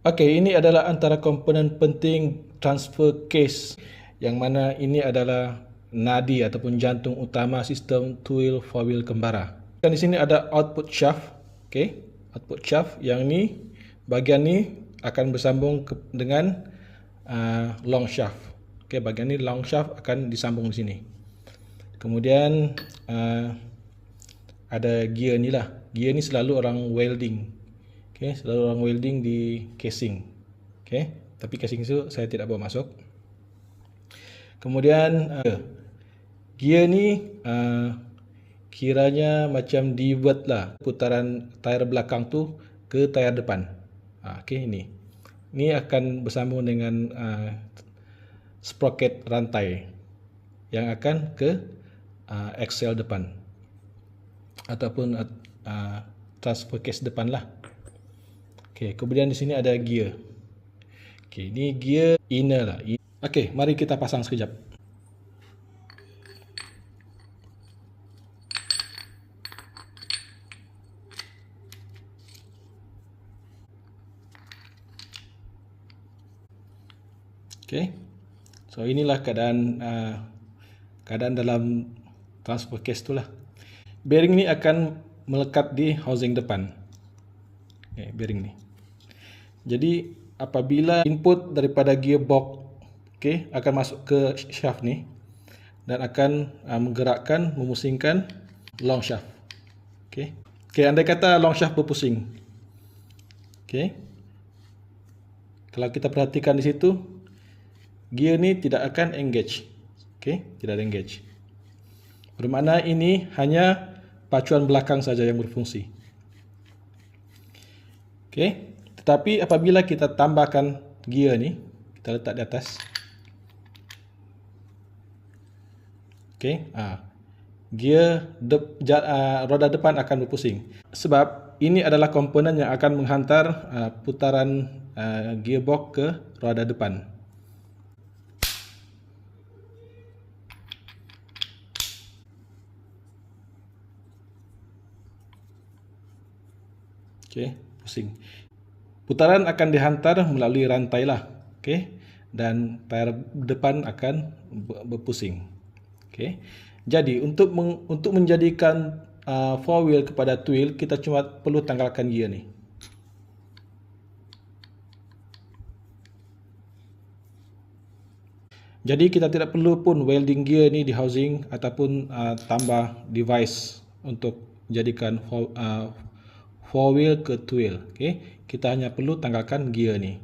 Okey, ini adalah antara komponen penting transfer case, yang mana ini adalah nadi ataupun jantung utama sistem two-wheel four-wheel kembara. Dan di sini ada output shaft, okey, output shaft yang ni bahagian ni akan bersambung dengan long shaft. Okey, bahagian ni long shaft akan disambung di sini. Kemudian ada gear ni lah. Gear ni selalu orang welding. Okay, selalu orang welding di casing. Okay, tapi casing itu saya tidak bawa masuk. Kemudian gear ni kiranya macam divert lah putaran tayar belakang tu ke tayar depan. Okay, ini akan bersambung dengan sprocket rantai yang akan ke axle depan ataupun transfer case depan lah. Okay, kemudian di sini ada gear. Okay, ini gear inner lah. Okay, mari kita pasang sekejap. Okay, so inilah keadaan dalam transfer case tu lah. Bearing ni akan melekat di housing depan. Okay, bearing ni. Jadi apabila input daripada gearbox akan masuk ke shaft ni dan akan menggerakkan, memusingkan long shaft. Okay, andai kata long shaft berpusing. Okay, kalau kita perhatikan di situ, gear ni tidak akan engage. Okay, tidak ada engage. Bermakna ini hanya pacuan belakang saja yang berfungsi. Okay, tetapi apabila kita tambahkan gear ni, kita letak di atas. Okay, gear roda depan akan berpusing. Sebab ini adalah komponen yang akan menghantar putaran gearbox ke roda depan. Okay, pusing. Putaran akan dihantar melalui rantai lah. Okay, dan tayar depan akan berpusing. Okay, jadi untuk menjadikan four wheel kepada two wheel, kita cuma perlu tanggalkan gear ni. Jadi kita tidak perlu pun welding gear ni di housing ataupun tambah device untuk jadikan four wheel ke two wheel. Okay, kita hanya perlu tanggalkan gear ni.